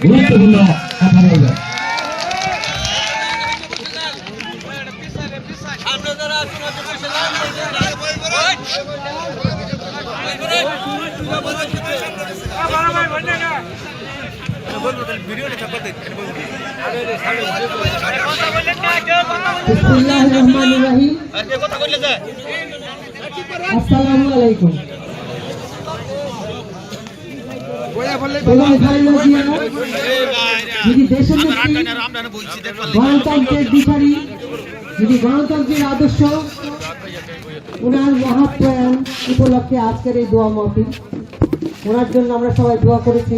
গুরুত্বপূর্ণ কথা বলবেন। বিসমিল্লাহির রহমানির রহিম। আসসালামু আলাইকুম। গণতন্ত্রের দিশারি, যিনি গণতন্ত্রের আদর্শ, ওনার মহাপ্রয়াণ উপলক্ষে আজকের এই দোয়া মাহফিল। ওনার জন্য আমরা সবাই দোয়া করেছি,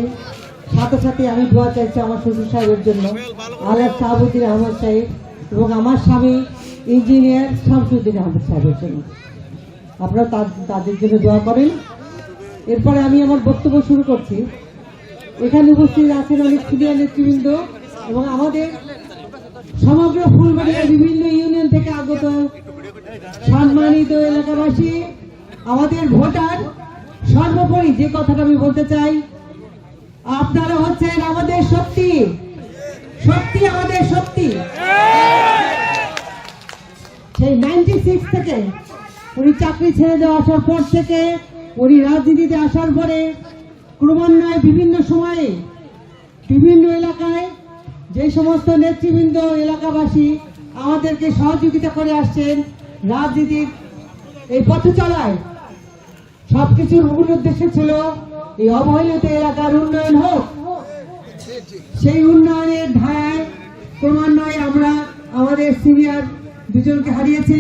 সাথে সাথে আমি দোয়া চাইছি আমার শ্বশুর সাহেবের জন্য, আল্লাহ শাহাবুদ্দিন আহমদ সাহেব, এবং আমার স্বামী ইঞ্জিনিয়ার শামসুদ্দিন আহমদ সাহেবের জন্য। আপনারা তাদের জন্য দোয়া করেন। এরপরে আমি আমার বক্তব্য শুরু করছি। এখানে উপস্থিত আছেন অনেক সিনিয়র নেতৃবৃন্দ এবং আমাদের সমগ্র ফুলবাড়িয়ার বিভিন্ন ইউনিয়ন থেকে আগত সম্মানিত এলাকাবাসী, আমাদের ভোটার। সর্বোপরি যে কথাটা আমি বলতে চাই, আপনারা হচ্ছেন আমাদের শক্তি, শক্তি আমাদের শক্তি। সেই 96 থেকে উনি চাকরি ছেড়ে দেওয়া আসার পর থেকে, উনি রাজনীতিতে আসার পরে ক্রমান্বয়ে বিভিন্ন সময়ে বিভিন্ন এলাকায় যে সমস্ত নেতৃবৃন্দ এলাকাবাসী আমাদেরকে সহযোগিতা করে আসছেন রাজনীতির এই পথ চলায়, সবকিছুর মূল উদ্দেশ্য ছিল এই অবহেলিত এলাকার উন্নয়ন হোক। সেই উন্নয়নের ধারায় ক্রমান্বয়ে আমরা আমাদের সিনিয়র দুজনকে হারিয়েছি।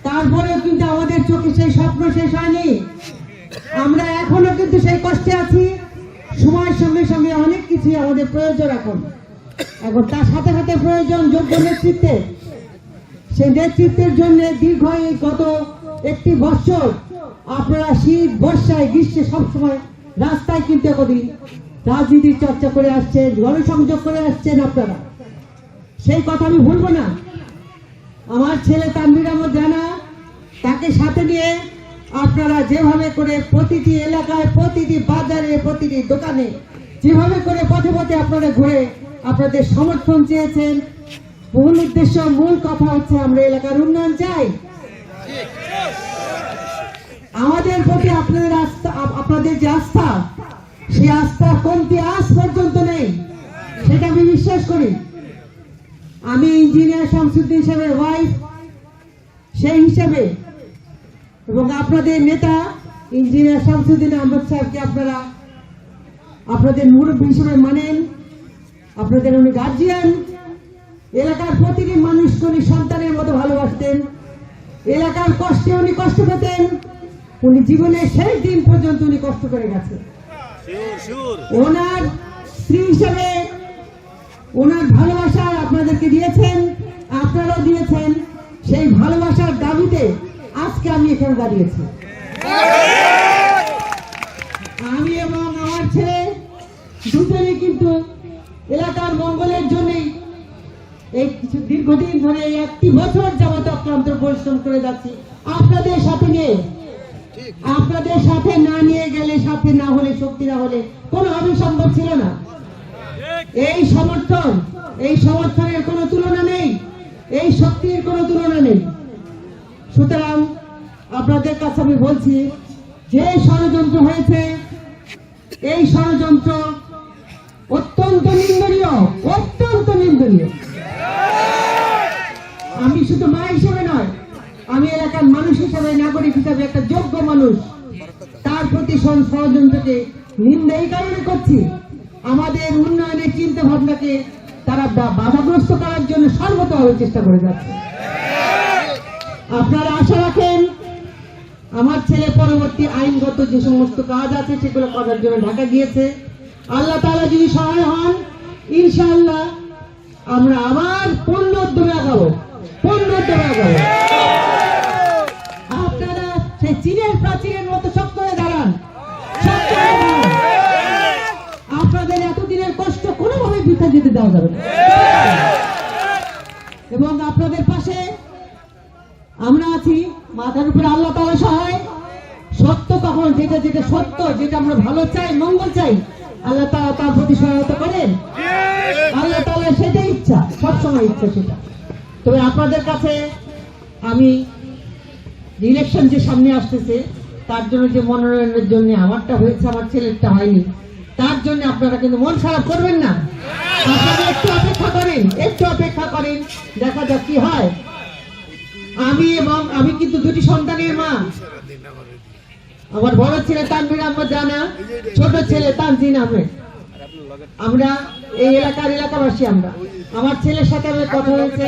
তারপরেও কিন্তু আমাদের চোখে সেই স্বপ্ন শেষ হয়নি। আমরা এখনো কিন্তু সেই কষ্টে আছি। সময়ের সঙ্গে সঙ্গে অনেক কিছু আমাদের প্রয়োজন এখন তার সাথে সাথে প্রয়োজন যোগ্য নেতৃত্বের। সেই নেতৃত্বের জন্য দীর্ঘ এই গত একটি বছর আপনারা শীত বর্ষায় গ্রীষ্মে সবসময় রাস্তায় কিন্তু এতদিন রাজনীতির চর্চা করে আসছেন, গণসংযোগ করে আসছেন আপনারা। সেই কথা আমি ভুলবো না। আমার ছেলে তানভীর আহমদ রানা, তাকে সাথে নিয়ে আপনারা যেভাবে করে প্রতিটি এলাকায়, প্রতিটি বাজারে, প্রতিটি দোকানে যেভাবে করে পথে পথে আপনারা ঘুরে আপনাদের সমর্থন চেয়েছেন, মূল উদ্দেশ্য, মূল কথা হচ্ছে আমরা এলাকার উন্নয়ন চাই। আমাদের প্রতি আপনাদের আস্থা, আপনাদের যে আস্থা, সেই আস্থা কমতি আজ পর্যন্ত নেই, সেটা আমি বিশ্বাস করি। আমি ইঞ্জিনিয়ার শামসুদ্দিন সাহেবের ওয়াইফ, সেই হিসেবে এবং আপনাদের নেতা ইঞ্জিনিয়ার শামসুদ্দিন আহমদ সাহেবকে আপনারা আপনাদের মুরব্বী হিসেবে মানেন। আপনাদের উনি গার্জিয়ান। এলাকার প্রতিটি মানুষকে উনি সন্তানের মতো ভালোবাসতেন। এলাকার কষ্টে উনি কষ্ট পেতেন। উনি জীবনের শেষ দিন পর্যন্ত উনি কষ্ট করে গেছেন। ওনার স্ত্রী হিসেবে ওনার ভালোবাসা আপনাদেরকে দিয়েছেন, আপনারাও দিয়েছেন। সেই ভালোবাসার দাবিতে আজকে আমি এখানে দাঁড়িয়েছি। আমি এবং আমার ছেলে দুজনেই কিন্তু এলাকার মঙ্গলের জন্যই এই কিছু দীর্ঘদিন ধরে এই একটি বছর যাবত অক্লান্ত পরিশ্রম করে যাচ্ছি আপনাদের সাথে নিয়ে। আপনাদের সাথে না নিয়ে গেলে, সাথে না হলে, শক্তি না হলে কোনোভাবেই সম্ভব ছিল না। এই সমর্থনের কোনো তুলনা নেই, এই শক্তির কোনো তুলনা নেই। সুতরাং আপনাদের কাছে আমি বলছি, যে ষড়যন্ত্র হয়েছে, এই ষড়যন্ত্র অত্যন্ত নিন্দনীয়, অত্যন্ত নিন্দনীয়। আমি শুধু মা হিসেবে নয়, আমি এলাকার মানুষ হিসেবে, নাগরিক হিসেবে, একটা যোগ্য মানুষ, তার প্রতি ষড়যন্ত্রকে নিন্দা এই কারণে করছি, আমাদের উন্নয়নের চিন্তা ভাবনাকে তারা বাধাগ্রস্ত করার জন্য সর্বতভাবে চেষ্টা করে যাচ্ছে। আপনারা আশা রাখেন আমার ছেলে পরবর্তী আইনগত যে সমস্ত কাজ আছে সেগুলো করার জন্য ঢাকা গিয়েছে। আল্লাহ তাআলা যদি সহায় হন, ইনশাআল্লাহ আমরা আবার পূর্ণ উদ্যমে আগাবো, পূর্ণ উদ্যমে আগাবো। আপনারা সেই চীনের প্রাচীরের মতো শক্ত হয়ে দাঁড়ান। আপনাদের এতদিনের কষ্ট কোনোভাবে বৃথা যেতে দেওয়া যাবে না। এবং আপনাদের পাশে আমরা আছি, মাথার উপরে আল্লাহ তাআলা সহায়। সত্য কখন, যেটা সত্য, যেটা আমরা ভালো চাই, মঙ্গল চাই, আল্লাহ তাআলা তার প্রতি সহায়তা করেন? আল্লাহ তাআলা সেটাই ইচ্ছা, সবসময় ইচ্ছা সেটা। তবে আপনাদের কাছে আমি ইলেকশন যে সামনে আসতেছে তার জন্য যে মনোনয়নের জন্য আমারটা হয়েছে, আমার ছেলেরটা হয়নি, তার জন্য আপনারা কিন্তু মন খারাপ করবেন না। আপনারা একটু অপেক্ষা করেন, একটু অপেক্ষা করেন, দেখা যাক কি হয়। আমি কিন্তু দুটি সন্তানের মা। আমার বড় ছেলে তানভীর আহমেদ রানা, ছোট ছেলে তানজিন আহমেদ। আমরা এই এলাকাবাসী। আমার ছেলের সাথে আমার কথা হয়েছে,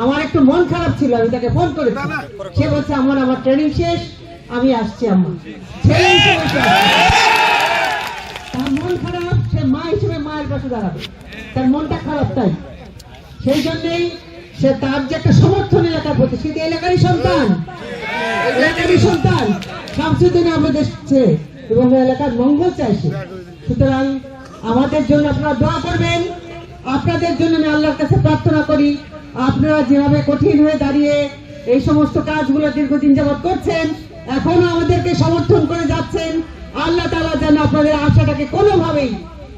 আমার একটু মন খারাপ ছিল, আমি তাকে ফোন করেছি। সে বলছে আমার ট্রেনিং শেষ, আমি আসছি আম্মা। ছেলে হিসেবে তার মন খারাপ, সে মা হিসেবে মায়ের পাশে দাঁড়াবে, তার মনটা খারাপ। তাই সেই জন্যই সে তার যে একটা সমর্থন এলাকার প্রতি, সে এলাকারই সন্তান শামসুদ্দিন আমাদের ছেলে এবং এলাকার মঙ্গল চাইছে। সুতরাং আমাদের জন্য আপনারা দোয়া করবেন। আপনাদের জন্য আমি আল্লাহর কাছে প্রার্থনা করি, আপনারা যেভাবে কঠিন হয়ে দাঁড়িয়ে এই সমস্ত কাজগুলো দীর্ঘদিন যাবৎ করছেন, এখনো আমাদেরকে সমর্থন করে যাচ্ছেন, আল্লাহ তাআলা যেন আপনাদের আশাটাকে কোনোভাবেই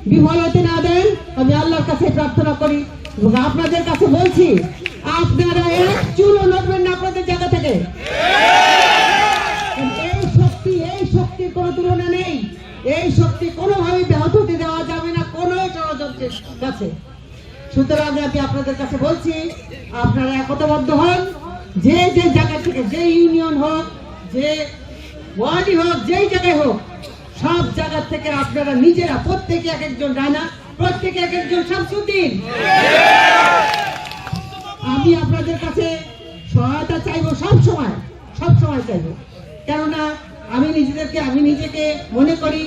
বিফল হতে না দেন, আমি আল্লাহর কাছে প্রার্থনা করি। এবং আপনাদের কাছে বলছি, আপনারা এক চুলও নড়বেন না আপনাদের জায়গা থেকে। এই শক্তির কোনো তুলনা নেই। এই শক্তি কোনোভাবেই ব্যাহত হতে দেওয়া যাবে না কোনো ষড়যন্ত্রের কাছে। সুতরাং আমি আপনাদের কাছে বলছি, আপনারা একতাবদ্ধ হন। যে যে জায়গা থেকে, যে ইউনিয়ন হোক, যে ওয়ার্ডই হোক, যেই জায়গায় হোক, সব জায়গা থেকে আপনারা নিজেরা প্রত্যেকে এক একজন রানা, প্রত্যেকে এক একজন শামসুদ্দিন। আমি আপনাদের কাছে সহায়তা চাইবো, সবসময় চাইবো। কেননা আমি নিজেকে মনে করি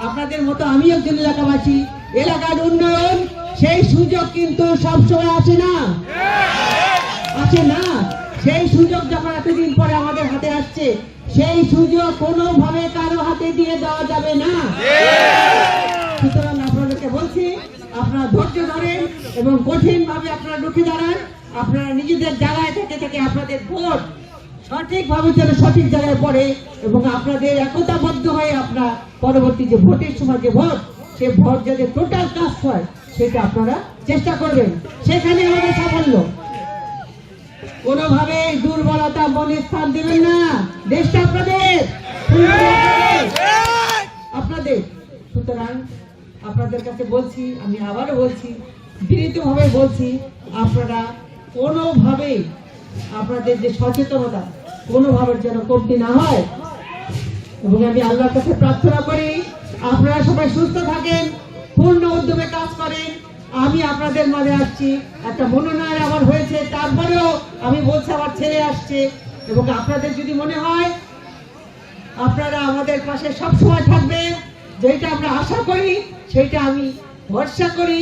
আপনাদের মতো আমি একজন এলাকাবাসী। এলাকার উন্নয়ন সেই সুযোগ কিন্তু সবসময় আসে না। সেই সুযোগ যখন এতদিন পরে আমাদের হাতে আসছে, সেই সুযোগ কোনোভাবে কারো হাতে দিয়ে দেওয়া যাবে না। সুতরাং আপনাদেরকে বলছি, আপনারা ধৈর্য ধরেন এবং কঠিন ভাবে আপনারা রুখে দাঁড়ান। আপনারা নিজেদের জায়গায় থেকে আপনাদের ভোট সঠিকভাবে যেন সঠিক জায়গায় পড়ে এবং আপনাদের একতাবদ্ধ হয়ে আপনার পরবর্তী যে ভোটের সময় যে ভোট, সে ভোট যাতে টোটাল কাজ হয় সেটা আপনারা চেষ্টা করবেন। সেখানে আমাদের সাফল্য। কোনোভাবে দুর্বলতা মনে স্থান দেবেন না। দেশটা আপনাদের। সুতরাং আপনাদের কাছে বলছি, আমি আবারও বলছি, বিনীতভাবে বলছি, আপনারা কোনোভাবেই আপনাদের যে সচেতনতা কোনোভাবের যেন কমতি না হয়। এবং আমি আল্লাহর কাছে প্রার্থনা করি আপনারা সবাই সুস্থ থাকেন, পূর্ণ উদ্যমে কাজ করেন। আমি আপনাদের মাঝে আসছি, একটা মনোনয়ন আমার হয়েছে, তারপরেও আমি বলছি আমার ছেলে আসছে। এবং আপনাদের যদি মনে হয় আপনারা আমাদের পাশে সবসময় থাকবেন, যেটা আমরা আশা করি, সেটা আমি ভরসা করি,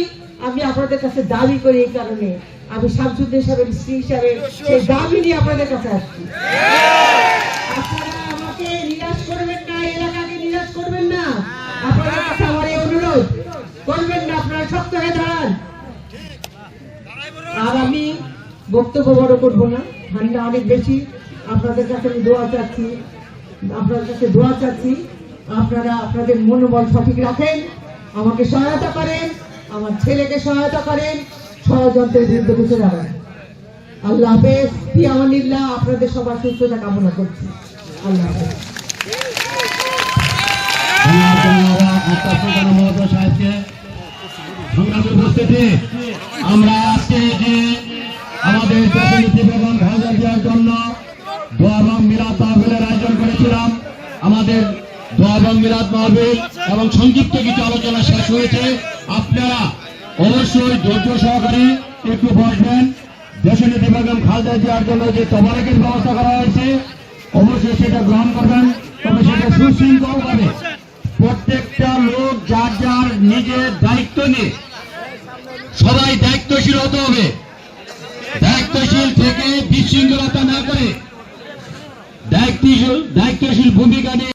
আমি আপনাদের কাছে দাবি করি। এই কারণে আমি শামসুদ্দিন সাহেবের স্ত্রী হিসাবে সেই দাবি নিয়ে আপনাদের কাছে আসছি। আপনারা আমাকে নিরাশ করবেন না, এলাকাকে নিরাশ করবেন না। আপনাদের কাছে আমার এই অনুরোধ করবেন না, আপনারা শক্ত হয়ে দাঁড়ান। আর আমি বক্তব্য বড় করবো না, ঠান্ডা অনেক বেশি। আপনাদের কাছে আমি দোয়া চাচ্ছি, আপনারা আপনাদের মনোবল সঠিক রাখেন, আমাকে সহায়তা করেন, আমার ছেলেকে সহায়তা করেন, ষড়যন্ত্রের বিরুদ্ধে রুখে দাঁড়ান। আল্লাহ হাফেজ। ফিয়ামানিল্লাহ। আপনাদের সবার সুস্থতা কামনা করছি। আল্লাহ হাফেজ। আমরা আজকে যে আমাদের দেশনীতি বেগম খালেদা জিয়ার জন্য দোয়া এবং মিলাদ মাহফিলের আয়োজন করেছিলাম। আমাদের দোয়া এবং মিলাদ মাহফিল এবং সংক্ষিপ্ত কিছু আলোচনা শেষ হয়েছে। আপনারা অবশ্যই ধৈর্য সহকারে একটু বসবেন। দেশনীতি বেগম খালেদা জিয়ার জন্য যে তবারকের ব্যবস্থা করা হয়েছে, অবশ্যই সেটা গ্রহণ করবেন। তবে সেটা সুশৃঙ্খলভাবে প্রত্যেকটা লোক যার যার নিজের দায়িত্ব নিয়ে সবাই দায়িত্বশীল হতে হবে। দায়িত্বশীল থেকে বিশৃঙ্খলতা না করে দায়িত্বশীল ভূমিকা নিয়ে